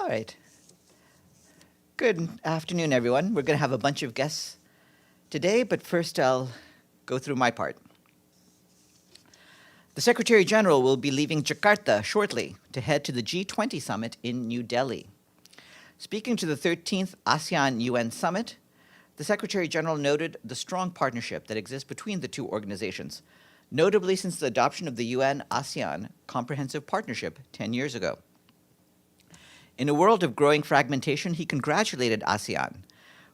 All right. Good afternoon, everyone. We're going to have a bunch of guests today, but first I'll go through my part. The Secretary General will be leaving Jakarta shortly to head to the G20 summit in New Delhi. Speaking to the 13th ASEAN-UN summit, the Secretary General noted the strong partnership that exists between the two organizations, notably since the adoption of the UN-ASEAN Comprehensive Partnership 10 years ago. In a world of growing fragmentation, he congratulated ASEAN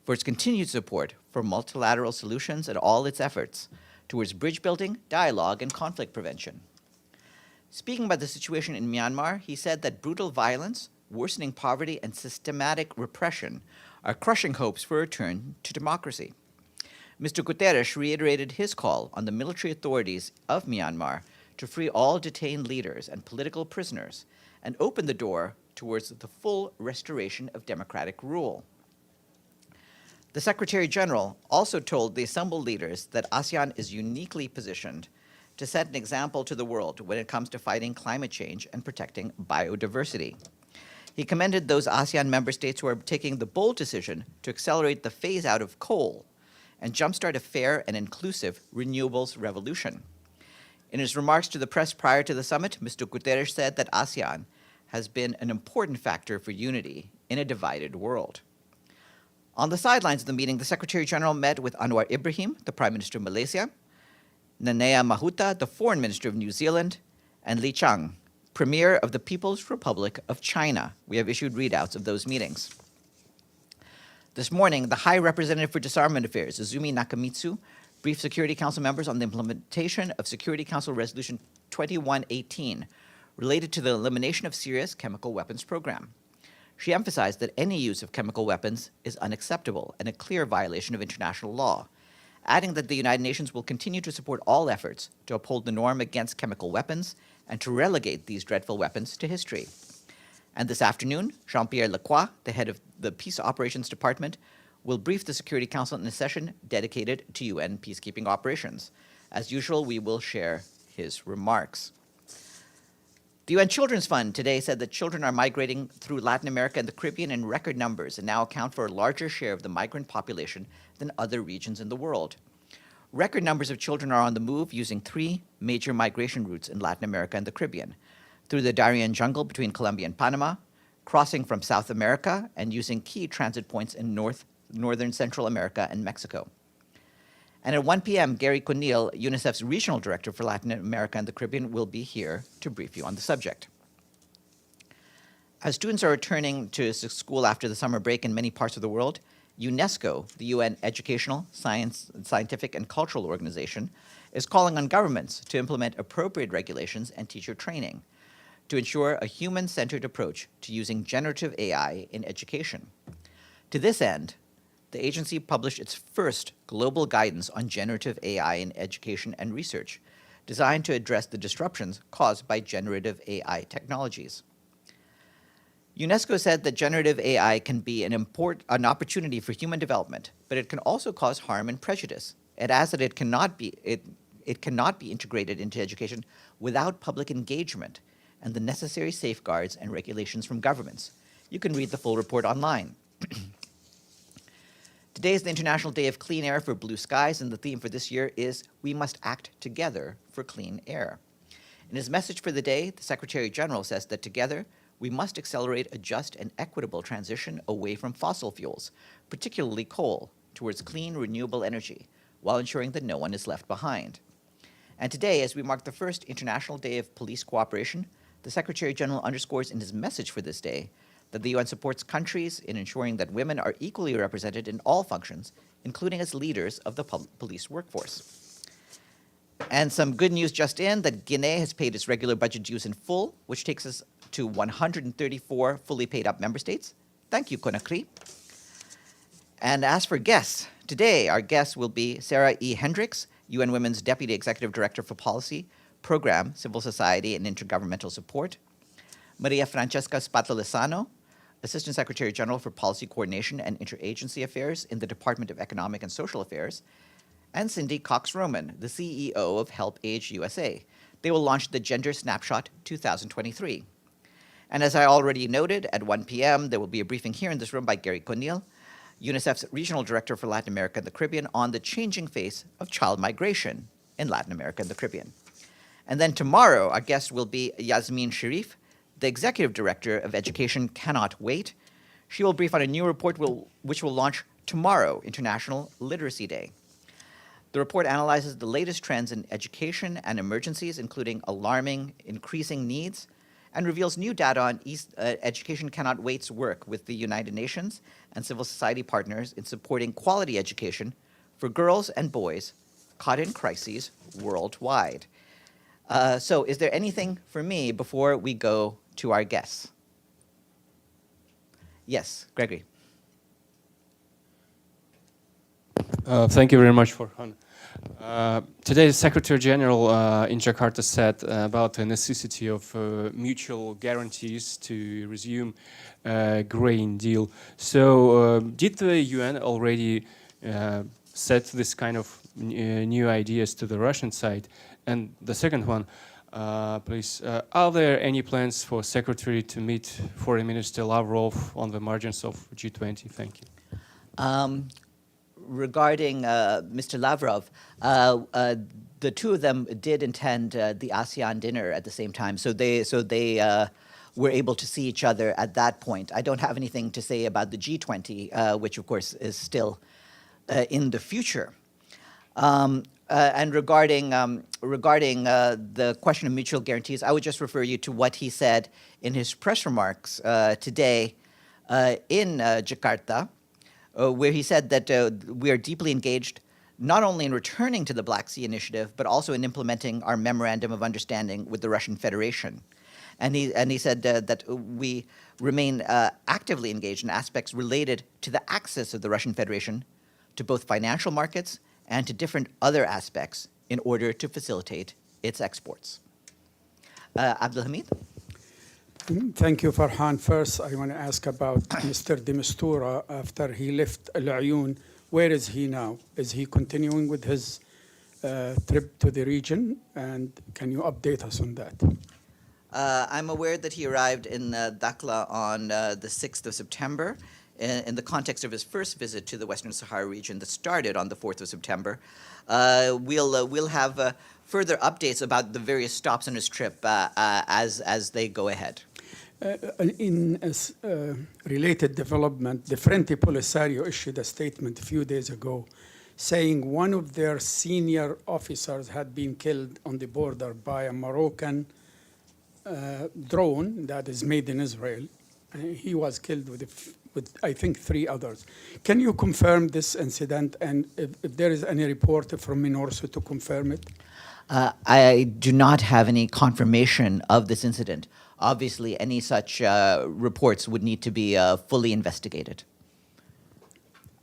for its continued support for multilateral solutions and all its efforts towards bridge building, dialogue, and conflict prevention. Speaking about the situation in Myanmar, he said that brutal violence, worsening poverty, and systematic repression are crushing hopes for a return to democracy. Mr. Guterres reiterated his call on the military authorities of Myanmar to free all detained leaders and political prisoners and open the door towards the full restoration of democratic rule. The Secretary General also told the assembled leaders that ASEAN is uniquely positioned to set an example to the world when it comes to fighting climate change and protecting biodiversity. He commended those ASEAN member states who are taking the bold decision to accelerate the phase out of coal and jumpstart a fair and inclusive renewables revolution. In his remarks to the press prior to the summit, Mr. Guterres said that ASEAN has been an important factor for unity in a divided world. On the sidelines of the meeting, the Secretary General met with Anwar Ibrahim, the Prime Minister of Malaysia, Nanaia Mahuta, the Foreign Minister of New Zealand, and Li Qiang, Premier of the People's Republic of China. We have issued readouts of those meetings. This morning, the High Representative for Disarmament Affairs, Izumi Nakamitsu, briefed Security Council members on the implementation of Security Council Resolution 2118 related to the elimination of Syria's chemical weapons program. She emphasized that any use of chemical weapons is unacceptable and a clear violation of international law, adding that the United Nations will continue to support all efforts to uphold the norm against chemical weapons and to relegate these dreadful weapons to history. And this afternoon, Jean-Pierre Lacroix, the head of the Peace Operations Department, will brief the Security Council in a session dedicated to UN peacekeeping operations. As usual, we will share his remarks. The UN Children's Fund today said that children are migrating through Latin America and the Caribbean in record numbers and now account for a larger share of the migrant population than other regions in the world. Record numbers of children are on the move using three major migration routes in Latin America and the Caribbean: through the Darien jungle between Colombia and Panama, crossing from South America, and using key transit points in northern Central America and Mexico. And at 1 p.m., Gary Conille, UNICEF's Regional Director for Latin America and the Caribbean, will be here to brief you on the subject. As students are returning to school after the summer break in many parts of the world, UNESCO, the UN Educational, Scientific, and Cultural Organization, is calling on governments to implement appropriate regulations and teacher training to ensure a human-centered approach to using generative AI in education. To this end, the agency published its first global guidance on generative AI in education and research, designed to address the disruptions caused by generative AI technologies. UNESCO said that generative AI can be an opportunity for human development, but it can also cause harm and prejudice. It adds that it cannot be integrated into education without public engagement and the necessary safeguards and regulations from governments. You can read the full report online. Today is the International Day of Clean Air for Blue Skies, and the theme for this year is We Must Act Together for Clean Air. In his message for the day, the Secretary General says that together, we must accelerate a just and equitable transition away from fossil fuels, particularly coal, towards clean, renewable energy, while ensuring that no one is left behind. And today, as we mark the first International Day of Police Cooperation, the Secretary General underscores in his message for this day that the UN supports countries in ensuring that women are equally represented in all functions, including as leaders of the police workforce. And some good news just in, that Guinea has paid its regular budget dues in full, which takes us to 134 fully paid up member states. Thank you, Conakry. And as for guests, today our guest will be Sarah E. Hendricks, UN Women's Deputy Executive Director for Policy, Program, Civil Society, and Intergovernmental Support; Maria Francesca Spatla-Lissano, Assistant Secretary General for Policy Coordination and Interagency Affairs in the Department of Economic and Social Affairs; and Cindy Cox-Roman, the CEO of Help Age USA. They will launch the Gender Snapshot 2023. And as I already noted, at 1 p.m., there will be a briefing here in this room by Gary Conil, UNICEF's Regional Director for Latin America and the Caribbean, on the changing face of child migration in Latin America and the Caribbean. And then tomorrow, our guest will be Yasmin Sharif, the Executive Director of Education Cannot Wait. She will brief on a new report which will launch tomorrow, International Literacy Day. The report analyzes the latest trends in education and emergencies, including alarming, increasing needs, and reveals new data on Education Cannot Wait's work with the United Nations and civil society partners in supporting quality education for girls and boys caught in crises worldwide. So is there anything for me before we go to our guests? Yes, Gregory. Thank you very much, Farhan. Today, the Secretary General in Jakarta said about the necessity of mutual guarantees to resume grain deal. So, did the UN already set this kind of new ideas to the Russian side? And the second one, please, are there any plans for Secretary to meet Foreign Minister Lavrov on the margins of G20? Thank you. Regarding Mr. Lavrov, the two of them did attend the ASEAN dinner at the same time, so they were able to see each other at that point. I don't have anything to say about the G20, which of course is still in the future. And regarding the question of mutual guarantees, I would just refer you to what he said in his press remarks today in Jakarta, where he said that we are deeply engaged not only in returning to the Black Sea Initiative, but also in implementing our Memorandum of Understanding with the Russian Federation. And he said that we remain actively engaged in aspects related to the access of the Russian Federation to both financial markets and to different other aspects in order to facilitate its exports. Abdulhamid? Thank you, Farhan. First, I want to ask about Mr. de Mistura after he left Al Ayoun. Where is he now? Is he continuing with his trip to the region? And can you update us on that? I'm aware that he arrived in Dakhla on the 6th of September in the context of his first visit to the Western Sahara region that started on the 4th of September. We'll have further updates about the various stops on his trip as they go ahead. In a related development, the Frente Polisario issued a statement a few days ago saying one of their senior officers had been killed on the border by a Moroccan drone that is made in Israel. He was killed with I think 3 others. Can you confirm this incident, and if there is any report from MINURSO to confirm it? I do not have any confirmation of this incident. Obviously, any such reports would need to be fully investigated.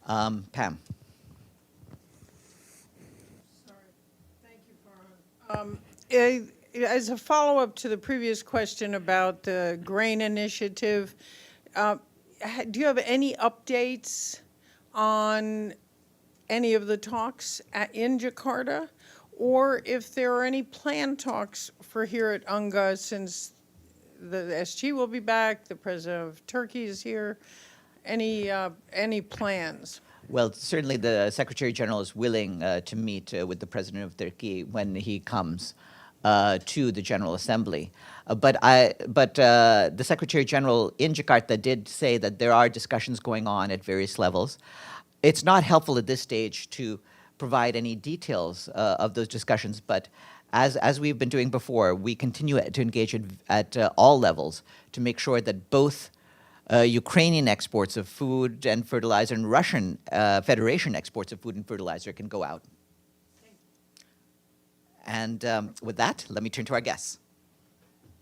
Pam. Sorry. Thank you, Farhan. As a follow-up to the previous question about the grain initiative, do you have any updates on any of the talks in Jakarta? Or if there are any planned talks for here at UNGA, since the SG will be back, the president of Turkey is here, any plans? Well, certainly the Secretary General is willing to meet with the president of Turkey when he comes to the General Assembly. But the Secretary General in Jakarta did say that there are discussions going on at various levels. It's not helpful at this stage to provide any details of those discussions, but as we've been doing before, we continue to engage at all levels to make sure that both Ukrainian exports of food and fertilizer and Russian Federation exports of food and fertilizer can go out. And with that, let me turn to our guests.